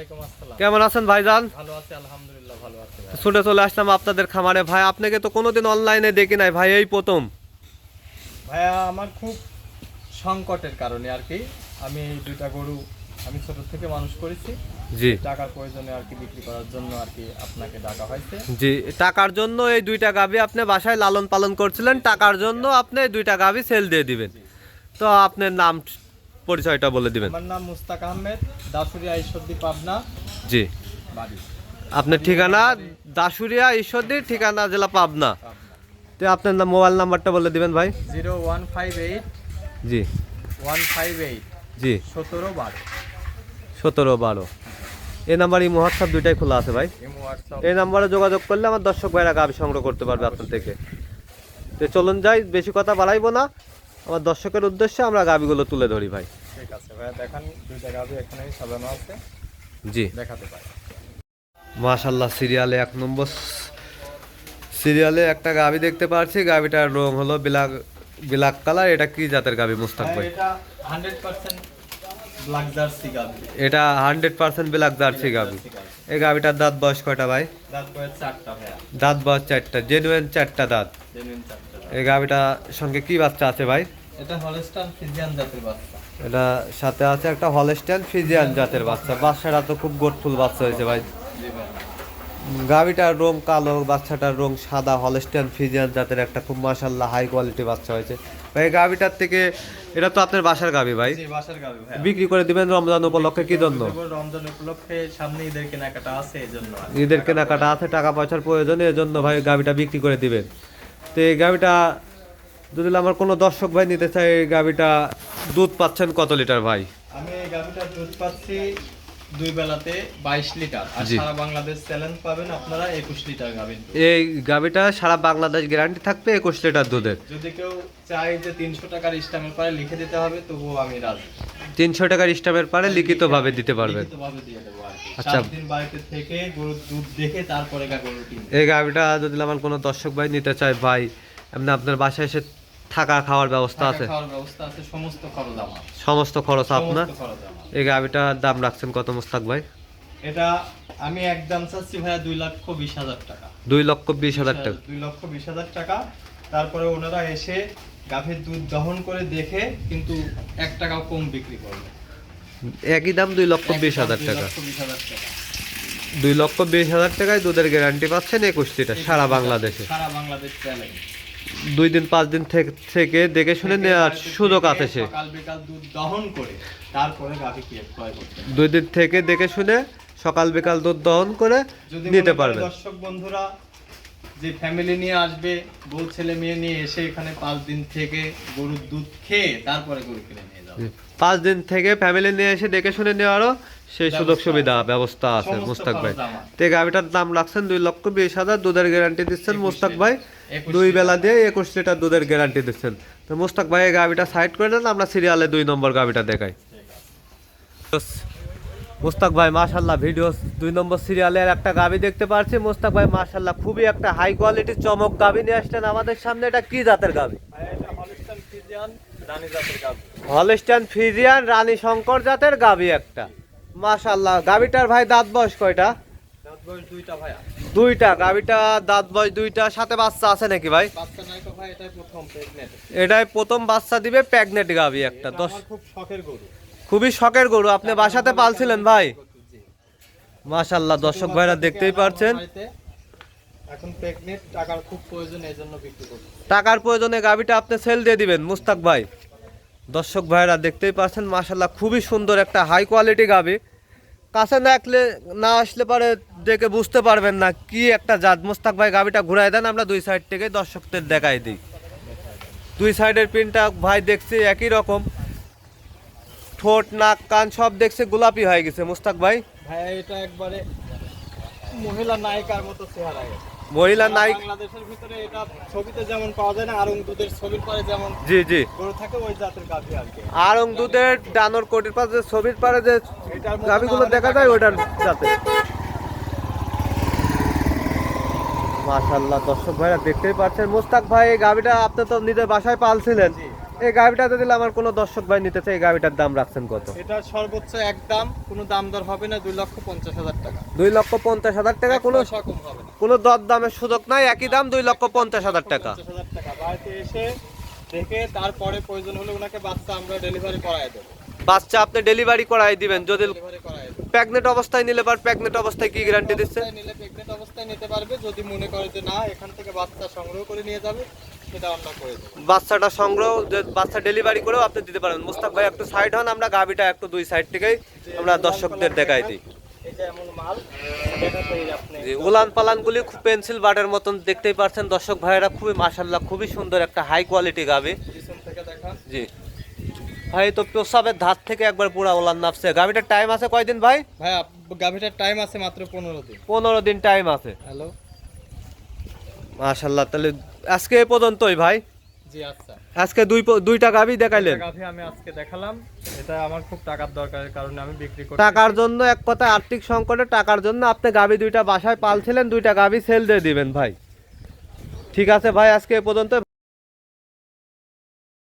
ওয়ালাইকুম আসসালাম। কেমন আছেন ভাইজান? ভালো আছি আলহামদুলিল্লাহ, ভালো আছি ভাই। ছুটে চলে আসলাম আপনাদের খামারে। ভাই আপনাকে তো কোনোদিন অনলাইনে দেখি নাই ভাই, এই প্রথম। ভাইয়া আমার খুব সংকটের কারণে আর কি আমি দুইটা গরু আমি ছোট থেকে মানুষ করেছি, জি টাকার প্রয়োজনে আর কি বিক্রি করার জন্য আর কি আপনাকে ডাকা হয়েছে। জি, টাকার জন্য এই দুইটা গাভী আপনি বাসায় লালন পালন করছিলেন, টাকার জন্য আপনি এই দুইটা গাভী সেল দিয়ে দিবেন। তো আপনার নাম পরিচয়টা বলে দিবেন। আমার নাম মুস্তাক আহমেদ, দাসুরিয়া ঈশ্বরদী, পাবনা জি, বাড়ি। আপনার ঠিকানা দাসুরিয়া ঈশ্বরদী, ঠিকানা জেলা পাবনা। তো আপনার মোবাইল নাম্বারটা বলে দিবেন ভাই। 0158 জি 158 জি 1712। 17-12 এই নাম্বার এই হোয়াটসঅ্যাপ দুইটাই খোলা আছে ভাই। এই নাম্বারে যোগাযোগ করলে আমার দর্শক ভাইরা গাভী সংগ্রহ করতে পারবে আপনার থেকে। তো চলুন যাই, বেশি কথা বাড়াইবো না, আমার দর্শকের উদ্দেশ্যে আমরা গাভীগুলো তুলে ধরি ভাই। ঠিক আছে ভাইয়া, দেখান দুইটা গাভি এখানেই সাজানো আছে, জি দেখাতে পারি। মাশাআল্লাহ, সিরিয়ালে 1 নম্বর সিরিয়ালে একটা গাভী দেখতে পাচ্ছি। গাভীটার রং হলো ব্ল্যাক কালার। এটা কি জাতের গাভী মুস্তাক ভাই? এটা 100% ব্ল্যাক জার্সি গাভি। এটা 100% ব্ল্যাক জার্সি গাভী। এই গাভীটার দাঁত বয়স কয়টা ভাই? দাঁত বয়স 4টা ভাইয়া। দাঁত বয়স 4টা, জেনুইন 4টা দাঁত। জেনুইন 4টা। এই গাভীটার সঙ্গে কি বাচ্চা আছে ভাই? এটা হলস্টাইন ফ্রিজিয়ান জাতের বাচ্চা। এটা সাথে আছে একটা হলস্টাইন ফ্রিজিয়ান জাতের বাচ্চা। বাচ্চাটা তো খুব গোটফুল বাচ্চা হয়েছে ভাই। জি ভাই। গাভীটার রং কালো, বাচ্চাটার রং সাদা, হলস্টাইন ফ্রিজিয়ান জাতের একটা খুব মাশাআল্লাহ হাই কোয়ালিটি বাচ্চা হয়েছে ভাই। গাভীটার থেকে এটা তো আপনার বাসার গাভী ভাই, জি বাসার গাভি ভাই। বিক্রি করে দিবেন রমজান উপলক্ষে কি জন্য? রমজান উপলক্ষে সামনে ঈদের কেনাকাটা আছে এজন্য। ঈদের কেনাকাটা আছে, টাকা পয়সার প্রয়োজনে, এজন্য ভাই গাভীটা বিক্রি করে দিবেন। তো এই গাভীটা যদি আমার কোনো দর্শক ভাই নিতে চায়, এই গাভীটা দুধ পাচ্ছেন কত লিটার ভাই? আমি এই গাভিটার দুধ পাচ্ছি দুই বেলাতে 22 লিটার, আর জি। সারা বাংলাদেশ চ্যালেঞ্জ পাবেন আপনারা 21 লিটার গাভি। এই গাভীটা সারা বাংলাদেশ গ্যারান্টি থাকবে 21 লিটার দুধের। যদি কেউ চায় যে 300 টাকার স্ট্যাম্পের পরে লিখে দিতে হবে, তবুও আমি রাজি। 300 টাকার স্টাম্পের পারে লিখিতভাবে দিতে পারবেন। লিখিতভাবে দিয়ে দেবো আর কি। আচ্ছা। 7 দিন বাড়িতে থেকে গরুর দুধ দেখে তারপরে গরু কিনবে। এই গাভীটা যদি আমার কোনো দর্শক ভাই নিতে চায় ভাই, এমনি আপনার বাসায় এসে থাকা খাওয়ার ব্যবস্থা আছে? খাওয়ার ব্যবস্থা আছে, সমস্ত খরচ আমার। সমস্ত খরচ আপনার? সমস্ত খরচ আমার। এই গাভীটার দাম রাখছেন কত মুস্তাক ভাই? এটা আমি একদম চাচ্ছি ভাইয়া 2,20,000 টাকা। 2,20,000 টাকা। 2,20,000 টাকা। তারপরে ওনারা এসে গাভীর দুধ দহন করে দেখে কিন্তু 1 টাকাও কম বিক্রি করবে। একই দাম 2,20,000 টাকা। 2,20,000 টাকা। 2,20,000 টাকায় দুধের গ্যারান্টি পাচ্ছেন 21 লিটার সারা বাংলাদেশে। সারা বাংলাদেশ চ্যালেঞ্জ। 2 দিন 5 দিন থেকে দেখে শুনে নেওয়ার সুযোগ আছে সে। সকাল বিকাল দুধ দহন করে তারপরে গাভী ক্রয় করতে হবে। 2 দিন থেকে দেখে শুনে সকাল বিকাল দুধ দহন করে যদি নিতে মনে করেন পারবেন। দর্শক বন্ধুরা যে ফ্যামিলি নিয়ে আসবে, বউ ছেলে মেয়ে নিয়ে এসে এখানে 5 দিন থেকে গরুর দুধ খেয়ে তারপরে গরু কিনে নিয়ে যাবে। 5 দিন থেকে ফ্যামিলি নিয়ে এসে দেখে শুনে নেওয়ারও সেই সুযোগ সুবিধা ব্যবস্থা আছে সমস্ত মুস্তাক ভাই। খরচ আমার। তো এই গাভীটার দাম রাখছেন 2,20,000, দুধের গ্যারান্টি দিচ্ছেন 21 মুস্তাক ভাই। 21 দুই বেলা দিয়ে 21 লিটার দুধের গ্যারান্টি দিচ্ছেন। তো মুস্তাক ভাই এই গাভীটা সাইড করে দেন, আমরা সিরিয়ালে 2 নম্বর গাভীটা দেখাই। মুস্তাক ভাই মাশাআল্লাহ, ভিডিও 2 নম্বর সিরিয়ালের একটা গাভী দেখতে পাচ্ছি। মুস্তাক ভাই মাশাআল্লাহ খুবই একটা হাই কোয়ালিটির চমক গাভী নিয়ে আসলেন আমাদের সামনে। এটা কি জাতের গাভী? এটা হলস্টাইন ফ্রিজিয়ান রানী জাতের গাভী। হলস্টাইন ফ্রিজিয়ান রানী শঙ্কর জাতের গাভী একটা। মাশাআল্লাহ, গাভীটার ভাই দাঁত বয়স কয়টা? দাঁত বয়স 2টা ভাইয়া। 2টা। গাভীটা দাঁত বয়স 2টা, সাথে বাচ্চা আছে নাকি ভাই? বাচ্চা নাই তো ভাই, এটাই প্রথম প্রেগন্যান্ট। এটাই প্রথম বাচ্চা দিবে, প্রেগনেন্ট গাভী একটা। এটা আমার খুব শখের গরু। খুবই শখের গরু। আপনি বাসাতে পালছিলেন ভাই? মাশাআল্লাহ, দর্শক ভাইরা দেখতেই পারছেন। এখন প্রেগন্যান্ট, টাকার খুব প্রয়োজন, এজন্য বিক্রি করছি। টাকার প্রয়োজনে গাভীটা আপনি সেল দিয়ে দিবেন মুস্তাক ভাই। দর্শক ভাইরা দেখতেই পাচ্ছেন মাশাআল্লাহ খুবই সুন্দর একটা হাই কোয়ালিটি গাভী। কাছে না আসলে পরে দেখে বুঝতে পারবেন না কি একটা জাত। মুস্তাক ভাই গাভীটা ঘুরাই দেন, আমরা 2 সাইড থেকে দর্শকদের দেখাই দিই। 2 সাইডের প্রিন্টটা ভাই দেখছি একই রকম। ঠোঁট, নাক, কান সব দেখছে গোলাপি হয়ে গেছে মুস্তাক ভাই। ভাই এটা একবারে মহিলা নায়িকার মতো চেহারা। মহিলা নায়িক বাংলাদেশের ভিতরে এটা ছবিতে যেমন পাওয়া যায় না, আরং দুধের ছবির পরে যেমন জি জি গরু থাকে, ওই জাতের গাভী আর কি। আরং দুধের ডানোর কোটের পাশে যে ছবির পারে যে এটার মতো গাভীগুলো না, দেখা যায় ওটার সাথে। মাশাআল্লাহ, দর্শক ভাইরা দেখতেই পাচ্ছেন। মুস্তাক ভাই এই গাভীটা আপনি তো নিজের বাসায় পালছিলেন, জি। এই গাভিটাতে দিলে আমার কোনো দর্শক ভাই নিতে চাই, এই গাভিটার দাম রাখছেন কত? এটা সর্বোচ্চ একদম, কোনো দাম দর হবে না, 2,50,000 টাকা। 2,50,000 টাকা, কোনো এক পয়সা কম হবে না। কোনো দর দামের সুযোগ নাই, একই দাম 2,50,000 টাকা। 50,000 টাকা বাড়িতে এসে দেখে তারপরে প্রয়োজন হলে ওনাকে বাচ্চা আমরা ডেলিভারি করায় দেবো। বাচ্চা আপনি ডেলিভারি করাই দিবেন, যদি ডেলিভারি করায় দেবো। প্রেগনেন্ট অবস্থায় নিলে পার প্রেগনেন্ট অবস্থায় কি গ্যারান্টি দিচ্ছে? অবস্থায় নিলে প্রেগনেন্ট অবস্থায় নিতে পারবে, যদি মনে করে যে না এখান থেকে বাচ্চা সংগ্রহ করে নিয়ে যাবে, সেটা আমরা করে দেবো। বাচ্চাটা সংগ্রহ বাচ্চা ডেলিভারি করেও আপনি দিতে পারেন। মুস্তাক ভাই একটু সাইড হন, আমরা গাভিটা একটু দুই সাইড থেকেই আমরা দর্শকদের দেখাই দিই। এটা এমন মাল, দেখাতেই আপনি জি, উলান পালানগুলি খুব পেন্সিল বাটের মতন দেখতেই পাচ্ছেন দর্শক ভাইয়েরা, খুবই মাশাআল্লাহ খুবই সুন্দর একটা হাই কোয়ালিটি গাভি। পিছন থেকে দেখান। জি ভাই, তো প্রসাবের ধার থেকে একবার পুরা উলান নাপছে। গাভিটার টাইম আছে কয়দিন ভাই? ভাই গাভিটার টাইম আছে মাত্র 15 দিন। 15 দিন টাইম আছে। হ্যালো, মাশাআল্লাহ, তাহলে আজকে এ পর্যন্তই ভাই। জি আচ্ছা। আজকে দুইটা গাভি দেখাইলেন। গাভি আমি আজকে দেখালাম, এটা আমার খুব টাকার দরকারের কারণে আমি বিক্রি করি। টাকার জন্য, এক কথা আর্থিক সংকটে টাকার জন্য আপনি গাভি দুইটা বাসায় পালছিলেন, দুইটা গাভি সেল দিয়ে দিবেন ভাই। ঠিক আছে ভাই, আজকে এ পর্যন্ত।